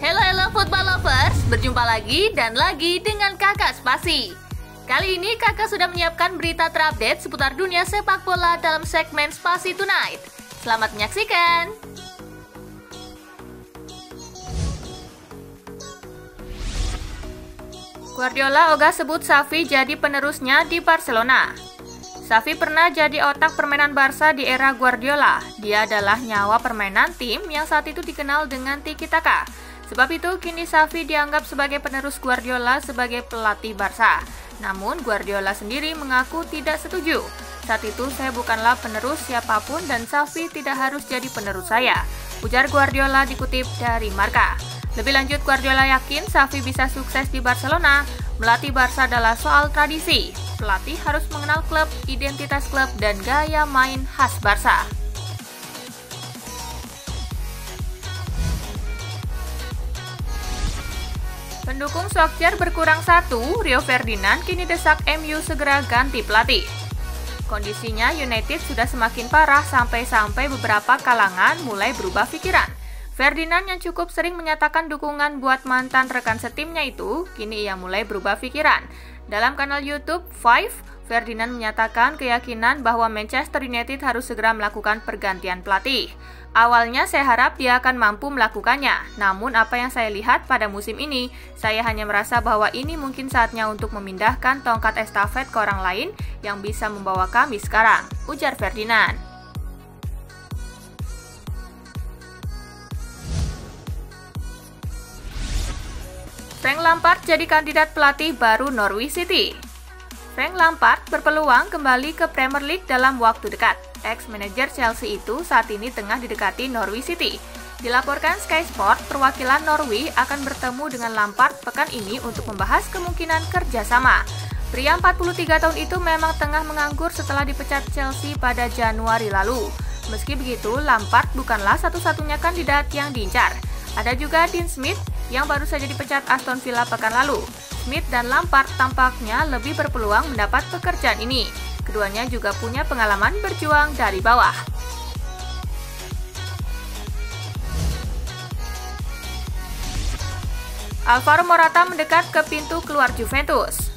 Halo football lovers, berjumpa lagi dan lagi dengan Kakak Spasi. Kali ini Kakak sudah menyiapkan berita terupdate seputar dunia sepak bola dalam segmen Spasi Tonight. Selamat menyaksikan. Guardiola ogah sebut Xavi jadi penerusnya di Barcelona. Xavi pernah jadi otak permainan Barca di era Guardiola. Dia adalah nyawa permainan tim yang saat itu dikenal dengan tiki-taka. Sebab itu, kini Xavi dianggap sebagai penerus Guardiola sebagai pelatih Barca. Namun, Guardiola sendiri mengaku tidak setuju. Saat itu, saya bukanlah penerus siapapun dan Xavi tidak harus jadi penerus saya, ujar Guardiola dikutip dari Marca. Lebih lanjut, Guardiola yakin Xavi bisa sukses di Barcelona. Melatih Barca adalah soal tradisi. Pelatih harus mengenal klub, identitas klub, dan gaya main khas Barca. Pendukung Solskjaer berkurang satu, Rio Ferdinand kini desak MU segera ganti pelatih. Kondisinya United sudah semakin parah sampai-sampai beberapa kalangan mulai berubah pikiran. Ferdinand yang cukup sering menyatakan dukungan buat mantan rekan setimnya itu, kini ia mulai berubah pikiran. Dalam kanal YouTube Five, Ferdinand menyatakan keyakinan bahwa Manchester United harus segera melakukan pergantian pelatih. Awalnya saya harap dia akan mampu melakukannya, namun apa yang saya lihat pada musim ini, saya hanya merasa bahwa ini mungkin saatnya untuk memindahkan tongkat estafet ke orang lain yang bisa membawa kami sekarang, ujar Ferdinand. Frank Lampard jadi kandidat pelatih baru Norwich City. Frank Lampard berpeluang kembali ke Premier League dalam waktu dekat. Ex-manajer Chelsea itu saat ini tengah didekati Norwich City. Dilaporkan Sky Sport, perwakilan Norwich akan bertemu dengan Lampard pekan ini untuk membahas kemungkinan kerjasama. Pria 43 tahun itu memang tengah menganggur setelah dipecat Chelsea pada Januari lalu. Meski begitu, Lampard bukanlah satu-satunya kandidat yang diincar. Ada juga Dean Smith yang baru saja dipecat Aston Villa pekan lalu. Smith dan Lampard tampaknya lebih berpeluang mendapat pekerjaan ini. Keduanya juga punya pengalaman berjuang dari bawah. Alvaro Morata mendekat ke pintu keluar Juventus.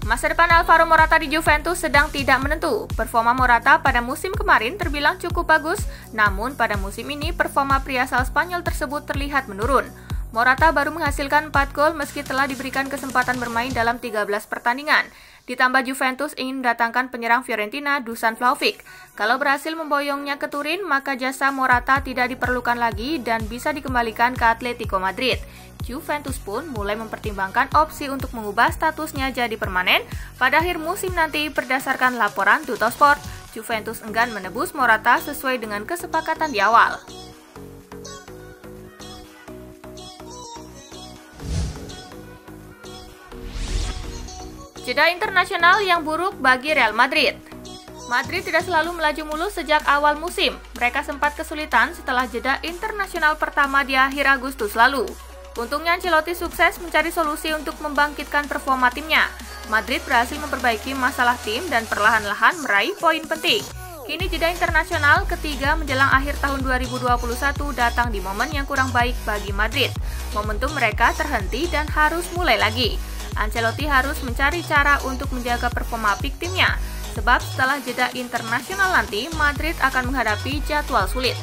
Masa depan Alvaro Morata di Juventus sedang tidak menentu. Performa Morata pada musim kemarin terbilang cukup bagus, namun pada musim ini performa pria asal Spanyol tersebut terlihat menurun. Morata baru menghasilkan 4 gol meski telah diberikan kesempatan bermain dalam 13 pertandingan. Ditambah Juventus ingin mendatangkan penyerang Fiorentina Dusan Vlahovic. Kalau berhasil memboyongnya ke Turin, maka jasa Morata tidak diperlukan lagi dan bisa dikembalikan ke Atletico Madrid. Juventus pun mulai mempertimbangkan opsi untuk mengubah statusnya jadi permanen pada akhir musim nanti berdasarkan laporan Tuttosport. Juventus enggan menebus Morata sesuai dengan kesepakatan di awal. Jeda internasional yang buruk bagi Real Madrid. Madrid tidak selalu melaju mulus sejak awal musim. Mereka sempat kesulitan setelah jeda internasional pertama di akhir Agustus lalu. Untungnya Ancelotti sukses mencari solusi untuk membangkitkan performa timnya. Madrid berhasil memperbaiki masalah tim dan perlahan-lahan meraih poin penting. Kini jeda internasional ketiga menjelang akhir tahun 2021 datang di momen yang kurang baik bagi Madrid. Momentum mereka terhenti dan harus mulai lagi. Ancelotti harus mencari cara untuk menjaga performa peak timnya, sebab setelah jeda internasional nanti, Madrid akan menghadapi jadwal sulit.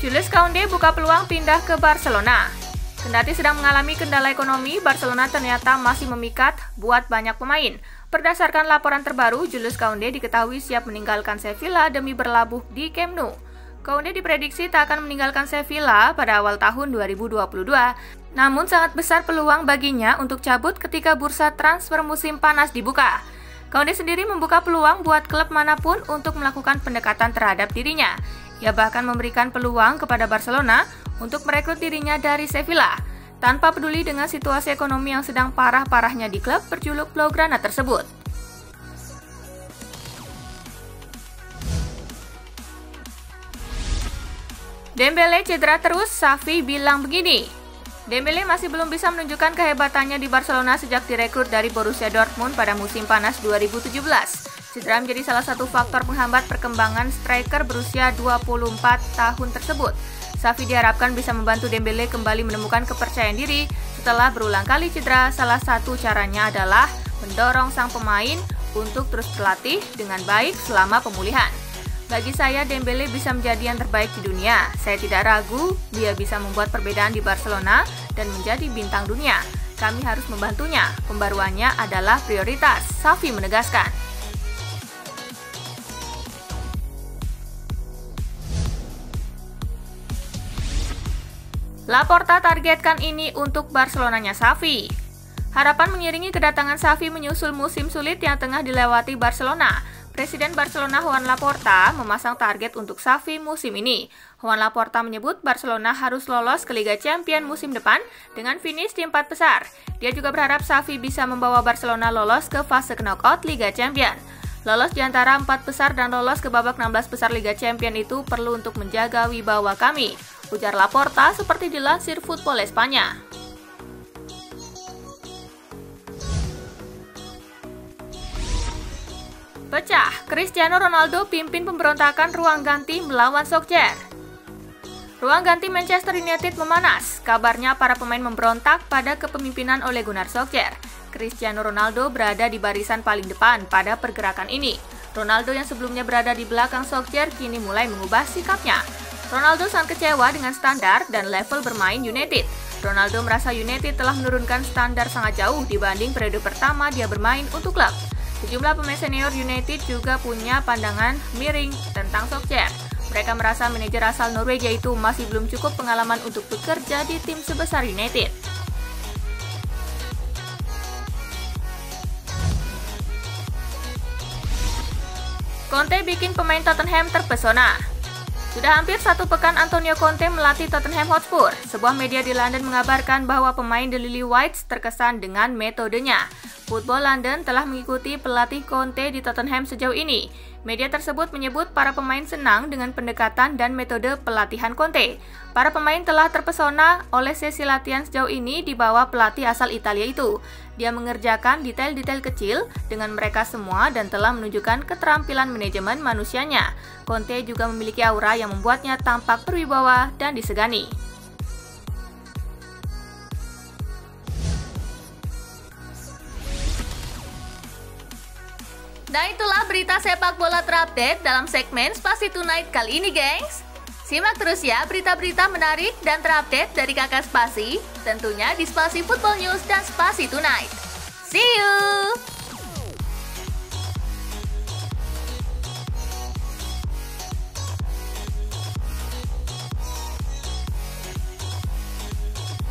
Jules Koundé buka peluang pindah ke Barcelona. Kendati sedang mengalami kendala ekonomi, Barcelona ternyata masih memikat buat banyak pemain. Berdasarkan laporan terbaru, Jules Koundé diketahui siap meninggalkan Sevilla demi berlabuh di Camp Nou. Koundé diprediksi tak akan meninggalkan Sevilla pada awal tahun 2022, namun sangat besar peluang baginya untuk cabut ketika bursa transfer musim panas dibuka. Koundé sendiri membuka peluang buat klub manapun untuk melakukan pendekatan terhadap dirinya. Ia bahkan memberikan peluang kepada Barcelona untuk merekrut dirinya dari Sevilla, tanpa peduli dengan situasi ekonomi yang sedang parah-parahnya di klub berjuluk Blaugrana tersebut. Dembele cedera terus, Xavi bilang begini. Dembele masih belum bisa menunjukkan kehebatannya di Barcelona sejak direkrut dari Borussia Dortmund pada musim panas 2017. Cedera menjadi salah satu faktor penghambat perkembangan striker berusia 24 tahun tersebut. Xavi diharapkan bisa membantu Dembele kembali menemukan kepercayaan diri setelah berulang kali cedera. Salah satu caranya adalah mendorong sang pemain untuk terus berlatih dengan baik selama pemulihan. Bagi saya, Dembele bisa menjadi yang terbaik di dunia. Saya tidak ragu, dia bisa membuat perbedaan di Barcelona dan menjadi bintang dunia. Kami harus membantunya. Pembaruannya adalah prioritas, Xavi menegaskan. Laporta targetkan ini untuk Barcelonanya Xavi. Harapan mengiringi kedatangan Xavi menyusul musim sulit yang tengah dilewati Barcelona. Presiden Barcelona Joan Laporta memasang target untuk Xavi musim ini. Joan Laporta menyebut Barcelona harus lolos ke Liga Champions musim depan dengan finish di 4 besar. Dia juga berharap Xavi bisa membawa Barcelona lolos ke fase knockout Liga Champions. Lolos di antara 4 besar dan lolos ke babak 16 besar Liga Champions itu perlu untuk menjaga wibawa kami, ujar Laporta seperti dilansir Football Espanya. Pecah, Cristiano Ronaldo pimpin pemberontakan ruang ganti melawan Solskjaer. Ruang ganti Manchester United memanas. Kabarnya para pemain memberontak pada kepemimpinan Ole Gunnar Solskjaer. Cristiano Ronaldo berada di barisan paling depan pada pergerakan ini. Ronaldo yang sebelumnya berada di belakang Solskjaer kini mulai mengubah sikapnya. Ronaldo sangat kecewa dengan standar dan level bermain United. Ronaldo merasa United telah menurunkan standar sangat jauh dibanding periode pertama dia bermain untuk klub. Sejumlah pemain senior United juga punya pandangan miring tentang Solskjaer. Mereka merasa manajer asal Norwegia itu masih belum cukup pengalaman untuk bekerja di tim sebesar United. Conte bikin pemain Tottenham terpesona. Sudah hampir 1 pekan Antonio Conte melatih Tottenham Hotspur. Sebuah media di London mengabarkan bahwa pemain The Lily Whites terkesan dengan metodenya. Football London telah mengikuti pelatih Conte di Tottenham sejauh ini. Media tersebut menyebut para pemain senang dengan pendekatan dan metode pelatihan Conte. Para pemain telah terpesona oleh sesi latihan sejauh ini di bawah pelatih asal Italia itu. Dia mengerjakan detail-detail kecil dengan mereka semua dan telah menunjukkan keterampilan manajemen manusianya. Conte juga memiliki aura yang membuatnya tampak berwibawa dan disegani. Nah, itulah berita sepak bola terupdate dalam segmen Spasi Tonight kali ini, gengs. Simak terus ya berita-berita menarik dan terupdate dari Kakak Spasi, tentunya di Spasi Football News dan Spasi Tonight. See you!